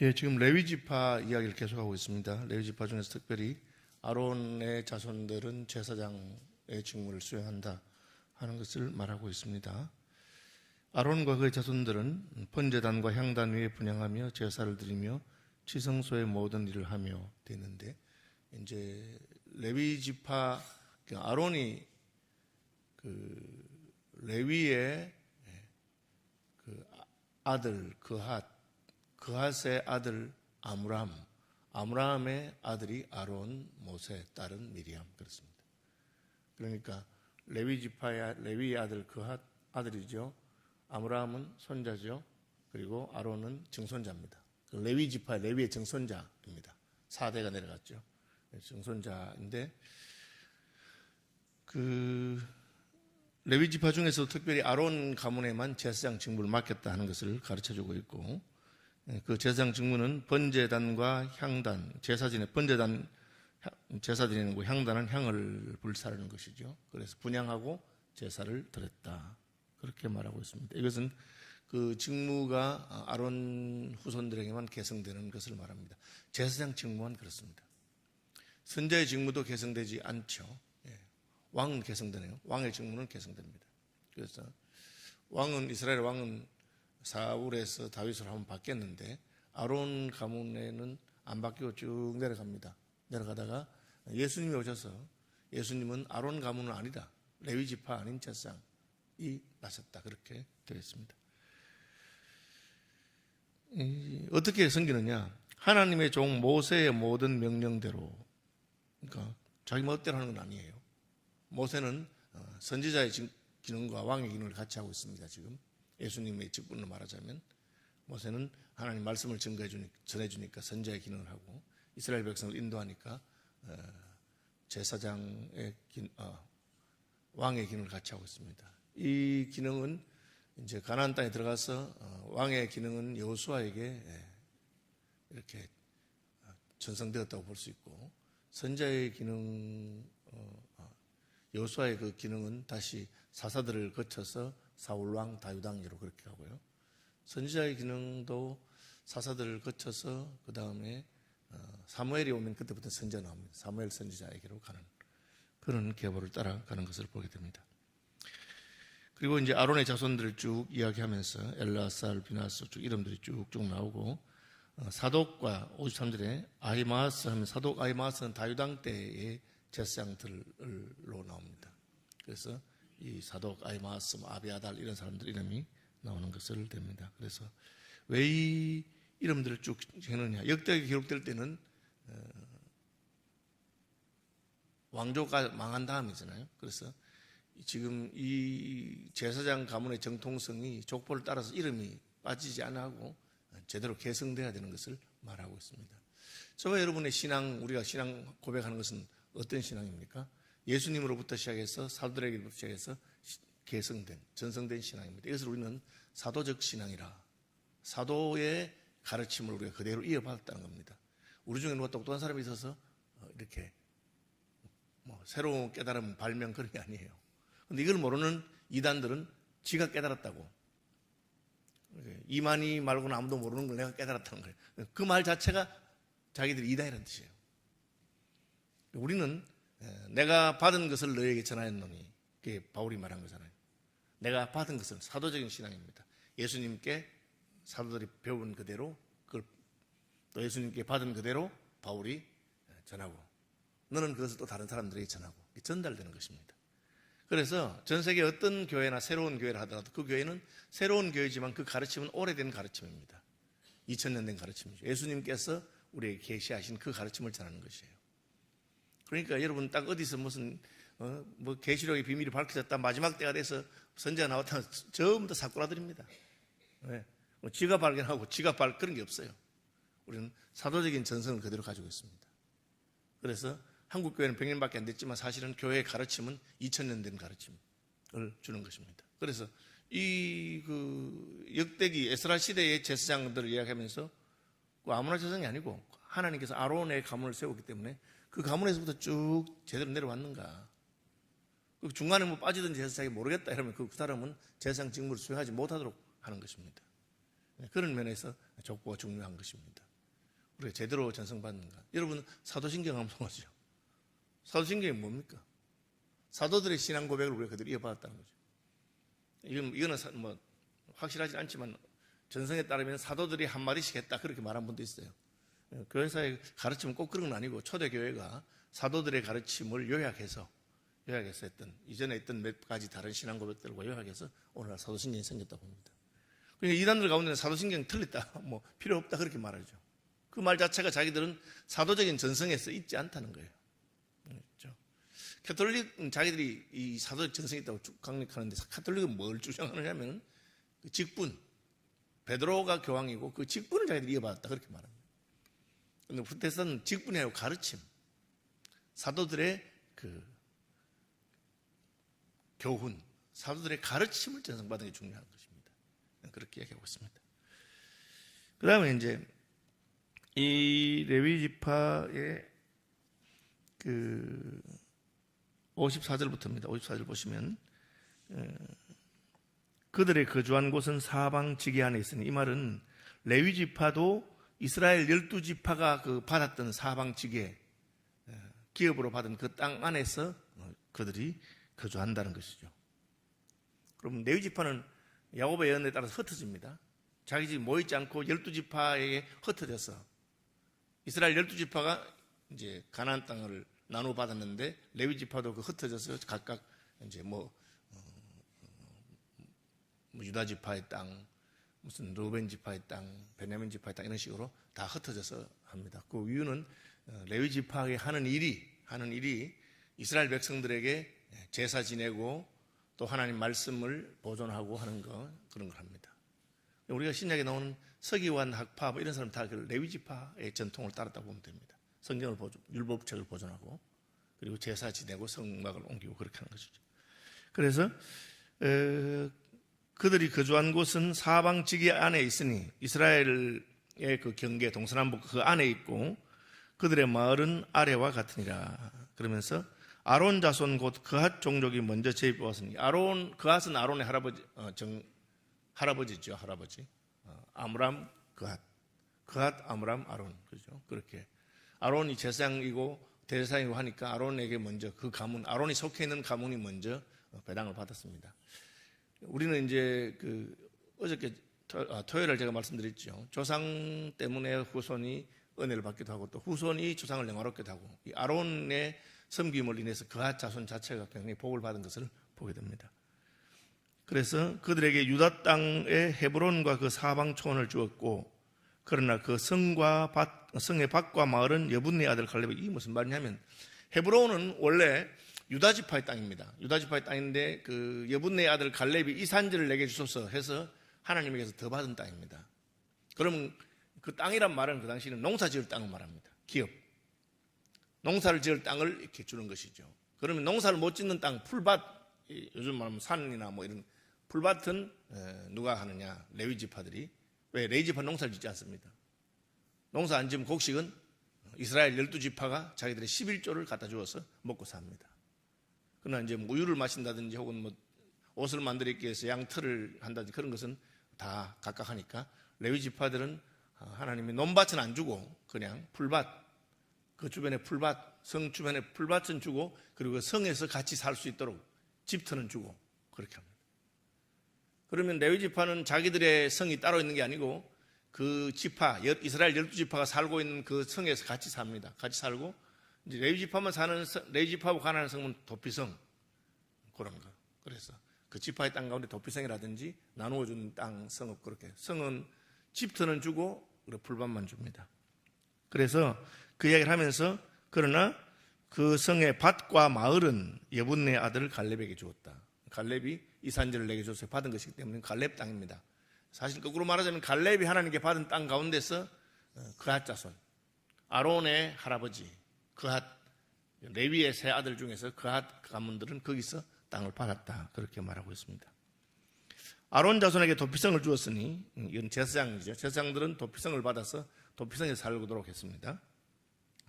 예, 지금 레위 지파 이야기를 계속하고 있습니다. 레위 지파 중에서 특별히 아론의 자손들은 제사장의 직무를 수행한다 하는 것을 말하고 있습니다. 아론과 그의 자손들은 번제단과 향단 위에 분향하며 제사를 드리며 지성소의 모든 일을 하며 되는데, 이제 레위 지파 아론이 레위의 아들 그핫의 아들 아므람의 아들이 아론, 모세, 딸은 미리암, 그렇습니다. 그러니까 레위 지파의 레위의 아들 그핫 아들이죠. 아므람은 손자죠. 그리고 아론은 증손자입니다. 레위 지파 레위의 증손자입니다. 4대가 내려갔죠. 증손자인데 레위 지파 중에서 특별히 아론 가문에만 제사장 직무를 맡겼다 하는 것을 가르쳐주고 있고, 그 제사장 직무는 번제단과 향단, 제사진의 번제단 제사 드리는 거, 향단은 향을 불사르는 것이죠. 그래서 분향하고 제사를 드렸다, 그렇게 말하고 있습니다. 이것은 그 직무가 아론 후손들에게만 계승되는 것을 말합니다. 제사장 직무만 그렇습니다. 선자의 직무도 계승되지 않죠. 왕은 계승되네요. 왕의 직무는 계승됩니다. 그래서 이스라엘 왕은 사울에서 다윗으로 한번 바뀌었는데, 아론 가문에는 안 바뀌고 쭉 내려갑니다. 내려가다가 예수님이 오셔서, 예수님은 아론 가문은 아니다, 레위 지파 아닌 제사장이 나셨다, 그렇게 되어 있습니다. 어떻게 섬기느냐? 하나님의 종 모세의 모든 명령대로, 그러니까 자기 멋대로 하는 건 아니에요. 모세는 선지자의 기능과 왕의 기능을 같이 하고 있습니다. 지금 예수님의 직분으로 말하자면, 모세는 하나님 말씀을 전해주니까 선지자의 기능을 하고, 이스라엘 백성을 인도하니까 제사장의 왕의 기능을 같이 하고 있습니다. 이 기능은 이제 가나안 땅에 들어가서 왕의 기능은 여호수아에게 이렇게 전성되었다고 볼 수 있고, 선지자의 기능, 여호수아의 그 기능은 다시 사사들을 거쳐서 사울왕, 다윗왕으로 그렇게 하고요. 선지자의 기능도 사사들을 거쳐서 그 다음에 사무엘이 오면 그때부터 선지자 나옵니다. 사무엘 선지자에게로 가는 그런 계보를 따라가는 것을 보게 됩니다. 그리고 이제 아론의 자손들을 쭉 이야기하면서 엘라살, 비나스 쭉 이름들이 쭉쭉 나오고, 사독과 53절에 아히마아스 하면, 사독 아히마아스는 다윗왕 때의 제사장들로 나옵니다. 그래서 이 사독, 아히마아스, 아비아달 이런 사람들 이름이 나오는 것을 됩니다. 그래서 왜 이 이름들을 쭉 해놓느냐? 역대가 기록될 때는 왕조가 망한 다음이잖아요. 그래서 지금 이 제사장 가문의 정통성이 족보를 따라서 이름이 빠지지 않고 제대로 계승돼야 되는 것을 말하고 있습니다. 저와 여러분의 신앙, 우리가 신앙 고백하는 것은 어떤 신앙입니까? 예수님으로부터 시작해서 사도들에게부터 시작해서 계승된, 전성된 신앙입니다. 이것을 우리는 사도적 신앙이라, 사도의 가르침을 우리가 그대로 이어받았다는 겁니다. 우리 중에 누가 똑똑한 사람이 있어서 이렇게 새로운 깨달음 발명, 그런 게 아니에요. 그런데 이걸 모르는 이단들은 지가 깨달았다고, 이만희 말고는 아무도 모르는 걸 내가 깨달았다는 거예요. 그 말 자체가 자기들이 이단이라는 뜻이에요. 우리는 내가 받은 것을 너에게 전하였노니, 그게 바울이 말한 거잖아요. 내가 받은 것은 사도적인 신앙입니다. 예수님께 사도들이 배운 그대로, 그걸 또 예수님께 받은 그대로 바울이 전하고, 너는 그것을 또 다른 사람들에게 전하고, 전달되는 것입니다. 그래서 전 세계 어떤 교회나 새로운 교회를 하더라도 그 교회는 새로운 교회지만 그 가르침은 오래된 가르침입니다. 2000년 된 가르침이죠. 예수님께서 우리에게 계시하신 그 가르침을 전하는 것이에요. 그러니까 여러분 딱 어디서 무슨 계시록의 비밀이 밝혀졌다, 마지막 때가 돼서 선지자가 나왔다, 전부 다 사꾸라들입니다. 네. 지가 발견하고 그런 게 없어요. 우리는 사도적인 전성을 그대로 가지고 있습니다. 그래서 한국 교회는 100년밖에 안 됐지만 사실은 교회의 가르침은 2000년 된 가르침을 주는 것입니다. 그래서 이 역대기 에스라 시대의 제사장들을 이야기하면서 아무나 제사장이 아니고 하나님께서 아론의 가문을 세웠기 때문에 그 가문에서부터 쭉 제대로 내려왔는가, 중간에 빠지던 제사장이 모르겠다 이러면 그 사람은 제사장 직무를 수행하지 못하도록 하는 것입니다. 그런 면에서 족보가 중요한 것입니다. 우리가 제대로 전승받는가? 여러분 사도신경 한번 보죠. 사도신경이 뭡니까? 사도들의 신앙 고백을 우리가 그대로 이어받았다는 거죠. 이거는 뭐 확실하지 않지만 전성에 따르면 사도들이 한 마디씩 했다 그렇게 말한 분도 있어요. 교회사의 가르침은 꼭 그런 건 아니고 초대교회가 사도들의 가르침을 요약해서 했던, 이전에 있던 몇 가지 다른 신앙 고백들과 요약해서 오늘날 사도신경이 생겼다고 봅니다. 그러니까 이단들 가운데는 사도신경이 틀렸다, 뭐 필요 없다 그렇게 말하죠. 그 말 자체가 자기들은 사도적인 전성에 써 있지 않다는 거예요. 그렇죠? 가톨릭은 자기들이 이 사도적 전성이 있다고 쭉 강력하는데, 가톨릭은 뭘 주장하느냐면 그 직분, 베드로가 교황이고 그 직분을 자기들이 이어받았다 그렇게 말합니다. 그런데 프로테스탄은 직분이 아니고 가르침, 사도들의 그 교훈, 사도들의 가르침을 전승받는 게 중요한 것입니다. 그렇게 얘기하고 있습니다. 그 다음에 이제 이 레위 지파의 그 54절부터입니다. 54절 보시면 그들의 거주한 곳은 사방 지계 안에 있으니, 이 말은 레위 지파도 이스라엘 12지파가 그 받았던 사방 지계 기업으로 받은 그 땅 안에서 그들이 거주한다는 것이죠. 그럼 레위 지파는 야곱의 예언에 따라서 흩어집니다. 자기 집 모이지 않고 12지파에게 흩어져서, 이스라엘 12지파가 이제 가나안 땅을 나눠 받았는데 레위 지파도 그 흩어져서 각각 이제 유다 지파의 땅, 무슨 루벤 지파의 땅, 베냐민 지파의 땅 이런 식으로 다 흩어져서 합니다. 그 이유는 레위 지파에 하는 일이 이스라엘 백성들에게 제사 지내고 또 하나님 말씀을 보존하고 하는 거, 그런 걸 합니다. 우리가 신약에 나오는 서기관, 학파 이런 사람 다 그 레위 지파의 전통을 따랐다고 보면 됩니다. 성경을 율법책을 보존하고 그리고 제사 지내고 성막을 옮기고 그렇게 하는 것이죠. 그래서 그들이 거주한 곳은 사방 지계 안에 있으니, 이스라엘의 그 경계 동서남북 그 안에 있고 그들의 마을은 아래와 같으니라. 그러면서 아론 자손 곧 그핫 종족이 먼저 제입해 왔으니, 그핫은 아론의 할아버지죠. 할아버지. 아므람, 그핫, 아므람, 아론. 그죠? 그렇게. 아론이 제사장이고 대제사장이고 하니까 아론에게 먼저 그 가문, 아론이 속해 있는 가문이 먼저 배당을 받았습니다. 우리는 이제 어저께 토요일에 제가 말씀드렸죠. 조상 때문에 후손이 은혜를 받기도 하고 또 후손이 조상을 영화롭기도 하고, 이 아론의 섬김을 인해서 그핫 자손 자체가 굉장히 복을 받은 것을 보게 됩니다. 그래서 그들에게 유다 땅의 헤브론과 그 사방 초원을 주었고, 그러나 그 성의 밭과 마을은 여분네 아들 갈렙이, 이게 무슨 말이냐면, 헤브론은 원래 유다 지파의 땅입니다. 유다 지파의 땅인데 그 여분네 아들 갈렙이 이 산지를 내게 주소서 해서 하나님에게서 더 받은 땅입니다. 그러면 그 땅이란 말은 그 당시에는 농사 지을 땅을 말합니다. 기업. 농사를 지을 땅을 이렇게 주는 것이죠. 그러면 농사를 못 짓는 땅, 풀밭, 요즘 말하면 산이나 뭐 이런 풀밭은 누가 하느냐? 레위 지파들이. 왜? 레위 지파는 농사를 짓지 않습니다. 농사 안 지으면 곡식은 이스라엘 12지파가 자기들의 11조를 갖다 주어서 먹고 삽니다. 그러나 이제 우유를 마신다든지 혹은 뭐 옷을 만들기 위해서 양털을 한다든지 그런 것은 다 각각 하니까 레위 지파들은 하나님이 논밭은 안 주고 그냥 풀밭, 그 주변에 풀밭, 성 주변에 풀밭은 주고 그리고 성에서 같이 살 수 있도록 집터는 주고 그렇게 합니다. 그러면 레위 지파는 자기들의 성이 따로 있는 게 아니고 그 지파, 이스라엘 12지파가 살고 있는 그 성에서 같이 삽니다. 같이 살고 이제 레위 지파만 사는 레위 지파하고 가나안 성은 도피성 그런 거. 그래서 그 지파의 땅 가운데 도피성이라든지 나누어 주는 땅 성읍, 그렇게 성은 집터는 주고 그리고 풀밭만 줍니다. 그래서 그 이야기를 하면서 그러나 그 성의 밭과 마을은 여분네 아들 갈렙에게 주었다. 갈렙이 이 산지를 내게 줘서 받은 것이기 때문에 갈렙 땅입니다. 사실 거꾸로 말하자면 갈렙이 하나님께 받은 땅 가운데서 그핫 자손, 아론의 할아버지 그핫, 레위의 세 아들 중에서 그핫 가문들은 거기서 땅을 받았다, 그렇게 말하고 있습니다. 아론 자손에게 도피성을 주었으니, 이건 제사장이죠. 제사장들은 도피성을 받아서 도피성에 살도록 했습니다.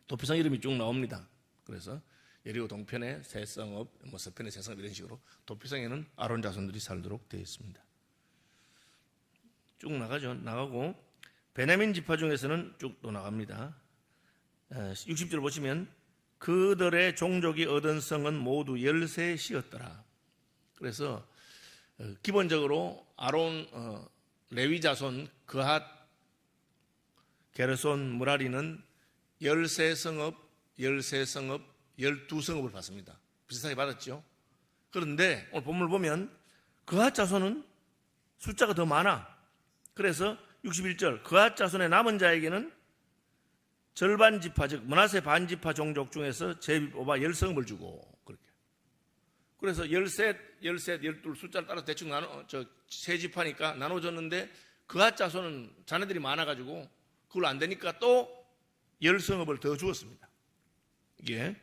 도피성 이름이 쭉 나옵니다. 그래서 여리고 동편의 새 성읍, 서편의 새 성읍 이런 식으로 도피성에는 아론 자손들이 살도록 되어 있습니다. 쭉 나가죠. 나가고 베냐민 지파 중에서는 쭉 또 나갑니다. 60절 보시면 그들의 종족이 얻은 성은 모두 13시였더라. 그래서 기본적으로 아론 레위 자손 그핫 게르손 무라리는 13성읍 12성읍을 받습니다. 비슷하게 받았죠. 그런데 오늘 본문을 보면 그핫 자손은 숫자가 더 많아. 그래서 61절 그핫 자손의 남은 자에게는 절반 지파 즉 므낫세 반 지파 종족 중에서 제비 뽑아 10성읍을 주고 그렇게. 그래서 13, 12 숫자를 따라 대충 세 지파니까 나눠줬는데 그핫 자손은 자네들이 많아가지고 그걸 안 되니까 또 10성읍을 더 주었습니다. 이게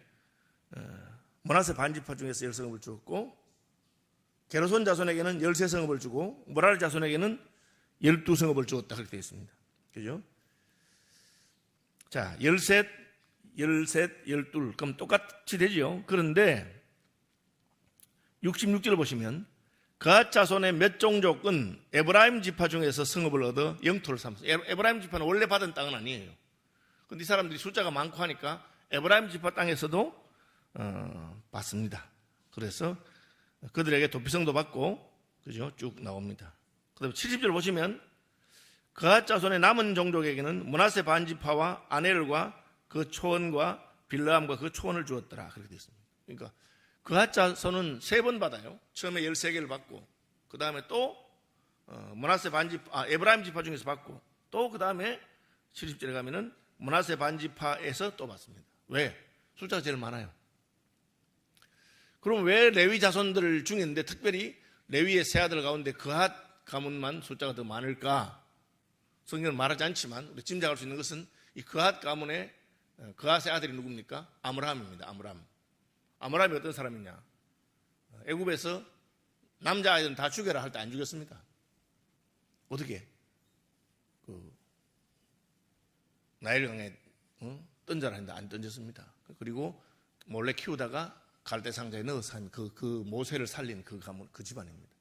므낫세 반 지파 중에서 10성읍을 주었고 게르손 자손에게는 13성읍을 주고 무랄 자손에게는 12성읍을 주었다 그렇게 되어 있습니다. 그죠? 자, 13, 12 그럼 똑같이 되죠. 그런데 66절을 보시면 그핫 자손의 몇 종족은 에브라임 지파 중에서 성읍을 얻어 영토를 삼았어요. 에브라임 지파는 원래 받은 땅은 아니에요. 그런데 이 사람들이 숫자가 많고 하니까 에브라임 지파 땅에서도 받습니다. 그래서 그들에게 도피성도 받고 그죠? 쭉 나옵니다. 그다음에 70절 보시면 그핫 자손의 남은 종족에게는 므낫세 반 지파와 아넬과 그 초원과 빌라함과 그 초원을 주었더라 그렇게 되어 있습니다. 그러니까 그핫 자손은 3번 받아요. 처음에 13개를 받고 그 다음에 또 므낫세 반 지파 에브라임 지파 중에서 받고 또 그 다음에 70절에 가면은 므낫세 반 지파에서 또 받습니다. 왜? 숫자가 제일 많아요. 그럼 왜 레위 자손들 중에 있는데 특별히 레위의 세 아들 가운데 그핫 가문만 숫자가 더 많을까? 성경은 말하지 않지만 우리 짐작할 수 있는 것은 이 그핫 가문의 그핫의 아들이 누굽니까? 아므람입니다. 아므람이 어떤 사람이냐? 애굽에서 남자아이들은 다 죽여라 할 때 안 죽였습니다. 어떻게? 나일강에 던져라 했는데 안 던졌습니다. 그리고 몰래 키우다가 갈대 상자에 넣어서 한 그 모세를 살린 그 가문, 그 집안입니다.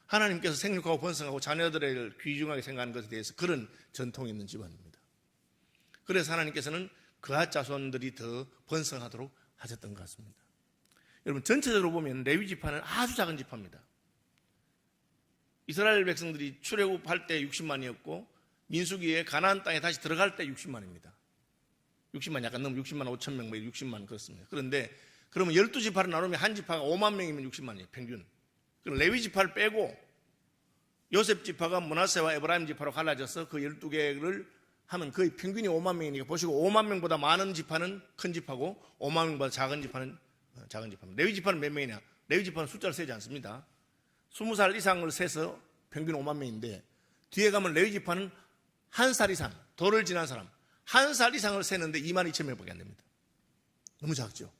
하나님께서 생육하고 번성하고 자녀들을 귀중하게 생각하는 것에 대해서 그런 전통이 있는 집안입니다. 그래서 하나님께서는 그핫 자손들이 더 번성하도록 하셨던 것 같습니다. 여러분 전체적으로 보면 레위 지파는 아주 작은 지파입니다. 이스라엘 백성들이 출애굽할 때 60만이었고 민수기에 가나안 땅에 다시 들어갈 때 60만입니다. 60만 약간 넘으면 60만 5천 명, 60만 그렇습니다. 그런데 그러면 12지파를 나누면 한 지파가 5만 명이면 60만이에요. 평균. 그럼 레위 지파를 빼고 요셉 지파가 므낫세와 에브라임 지파로 갈라져서 그 12개를 하면 거의 평균이 5만 명이니까 보시고 5만 명보다 많은 지파는 큰 지파고 5만 명보다 작은 지파는 작은 지파입니다. 레위 지파는 몇 명이냐? 레위 지파는 숫자를 세지 않습니다. 20살 이상을 세서 평균 5만 명인데 뒤에 가면 레위 지파는 1살 이상, 도를 지난 사람 1살 이상을 세는데 2만 2천 명밖에 안 됩니다. 너무 작죠?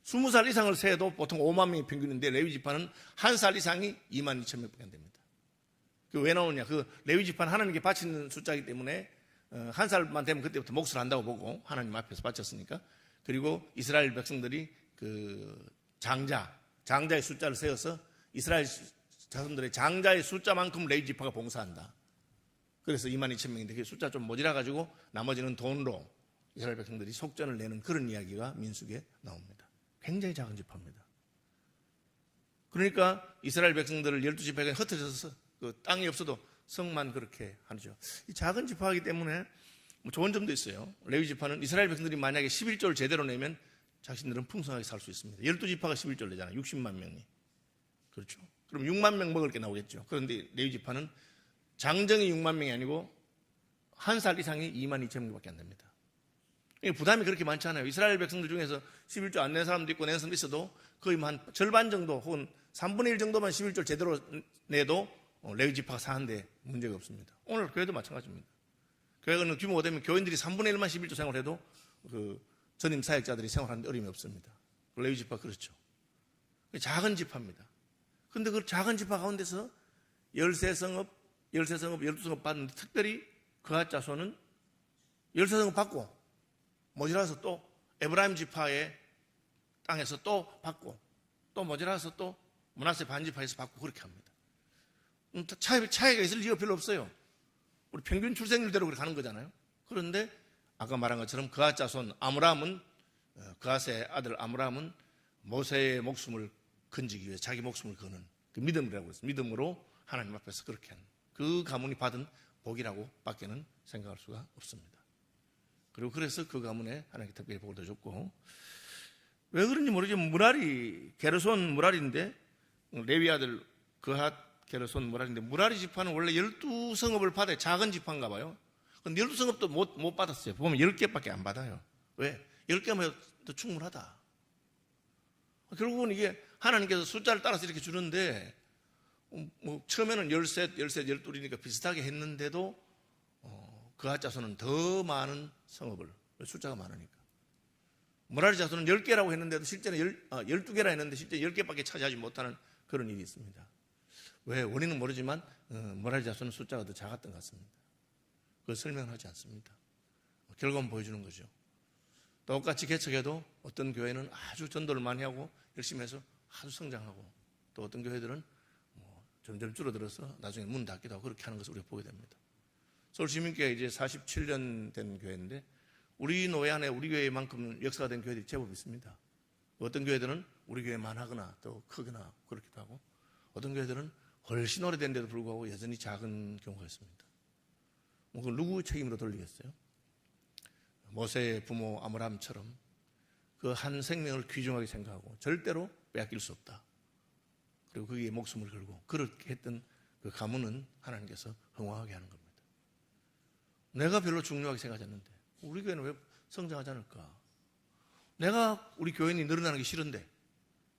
20살 이상을 세도 보통 5만 명이 평균인데 레위 지파는 1살 이상이 2만 2천 명밖에 안 됩니다. 왜 나오느냐? 그 레위 지파는 하나님께 바치는 숫자이기 때문에 1살만 되면 그때부터 몫을 한다고 보고 하나님 앞에서 바쳤으니까. 그리고 이스라엘 백성들이 그 장자의 숫자를 세워서 이스라엘 자손들의 장자의 숫자만큼 레위 지파가 봉사한다. 그래서 2만 2천 명인데 그 숫자 좀 모자라가지고 나머지는 돈으로 이스라엘 백성들이 속전을 내는 그런 이야기가 민수기에 나옵니다. 굉장히 작은 지파입니다. 그러니까 이스라엘 백성들을 12지파가 흩어져서 그 땅이 없어도 성만 그렇게 하죠. 이 작은 지파이기 때문에 좋은 점도 있어요. 레위 지파는 이스라엘 백성들이 만약에 11조를 제대로 내면 자신들은 풍성하게 살 수 있습니다. 12지파가 11조를 내잖아요. 60만 명이. 그렇죠. 그럼 6만 명 먹을 게 나오겠죠. 그런데 레위 지파는 장정이 6만 명이 아니고 1살 이상이 2만 2천 명밖에 안 됩니다. 부담이 그렇게 많지 않아요. 이스라엘 백성들 중에서 11조 안 낸 사람도 있고 낸 사람도 있어도 거의 한 절반 정도 혹은 3분의 1 정도만 11조를 제대로 내도 레위 지파가 사는데 문제가 없습니다. 오늘 교회도 마찬가지입니다. 교회는 규모가 되면 교인들이 3분의 1만 11조 생활해도 그 전임 사역자들이 생활하는데 어려움이 없습니다. 레위 지파 그렇죠. 작은 지파입니다. 그런데 그 작은 지파 가운데서 13성읍, 12성읍 받는데 특별히 그핫 자손은 13성읍 받고 모자라서 또 에브라임 지파의 땅에서 또 받고 또 모자라서 또 므낫세 반 지파에서 받고 그렇게 합니다. 차이가 있을 이유가 별로 없어요. 우리 평균 출생률대로 그렇게 가는 거잖아요. 그런데 아까 말한 것처럼 그앗 자손 아므람은, 그앗의 아들 아므람은 모세의 목숨을 건지기 위해 자기 목숨을 거는 그 믿음이라고 했어요. 믿음으로 하나님 앞에서 그렇게 한 그 가문이 받은 복이라고 밖에는 생각할 수가 없습니다. 그리고 그래서 그 가문에 하나님께 특별히 복을 더 줬고, 왜 그런지 모르지만 무라리, 게르손 무라리인데, 레위 아들 그앗 게르손 무라리인데, 무라리 지파는 원래 12성읍을 받아요. 작은 지파인가 봐요. 근데 12성읍도 못 받았어요. 보면 10개밖에 안 받아요. 왜? 10개면 더 충분하다. 결국은 이게 하나님께서 숫자를 따라서 이렇게 주는데, 처음에는 13, 12이니까 비슷하게 했는데도 그앗 자손은 더 많은 성읍을, 숫자가 많으니까. 무라리 자손은 10개라고 했는데도 실제는 12개라 했는데 실제 10개밖에 차지하지 못하는 그런 일이 있습니다. 왜? 원인은 모르지만 무라리 자손은 숫자가 더 작았던 것 같습니다. 그걸 설명하지 않습니다. 결과만 보여주는 거죠. 똑같이 개척해도 어떤 교회는 아주 전도를 많이 하고 열심히 해서 아주 성장하고, 또 어떤 교회들은 점점 줄어들어서 나중에 문 닫기도 하고 그렇게 하는 것을 우리가 보게 됩니다. 서울시민교회가 이제 47년 된 교회인데, 우리 노회 안에 우리 교회만큼 역사가 된 교회들이 제법 있습니다. 어떤 교회들은 우리 교회만 하거나 또 크거나 그렇기도 하고, 어떤 교회들은 훨씬 오래된데도 불구하고 여전히 작은 경우가 있습니다. 그걸 누구 책임으로 돌리겠어요? 모세의 부모 아므람처럼 그 한 생명을 귀중하게 생각하고 절대로 빼앗길 수 없다. 그리고 거기에 목숨을 걸고 그렇게 했던 그 가문은 하나님께서 흥왕하게 하는 겁니다. 내가 별로 중요하게 생각하지 않는데 우리 교회는 왜 성장하지 않을까? 내가 우리 교인이 늘어나는 게 싫은데,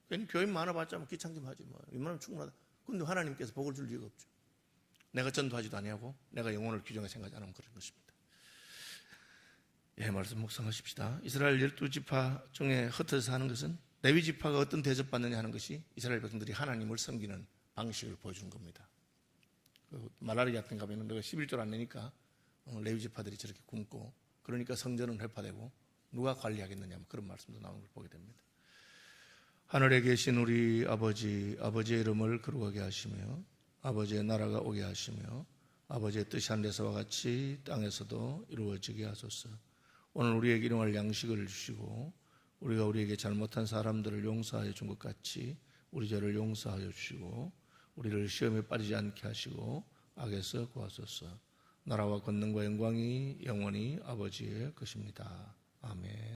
괜히 교인 많아봤자 뭐 귀찮게 하지 뭐, 이만하면 충분하다. 근데 하나님께서 복을 줄 리가 없죠. 내가 전도하지도 아니하고 내가 영혼을 귀중하게 생각하지 않으면 그런 것입니다. 예, 말씀 묵상하십시다. 이스라엘 12지파 중에 흩어져서 하는 것은 레위 지파가 어떤 대접받느냐 하는 것이 이스라엘 백성들이 하나님을 섬기는 방식을 보여주는 겁니다. 말라리 같은 가면은 내가 11조를 안 내니까 레위 지파들이 저렇게 굶고, 그러니까 성전은 회파되고 누가 관리하겠느냐, 그런 말씀도 나오는 걸 보게 됩니다. 하늘에 계신 우리 아버지, 아버지의 이름을 거룩하게 하시며 아버지의 나라가 오게 하시며 아버지의 뜻이 하늘에서와 같이 땅에서도 이루어지게 하소서. 오늘 우리에게 일용할 양식을 주시고 우리가 우리에게 잘못한 사람들을 용서하여 준 것 같이 우리 죄를 용서하여 주시고 우리를 시험에 빠지지 않게 하시고 악에서 구하소서. 나라와 권능과 영광이 영원히 아버지의 것입니다. 아멘.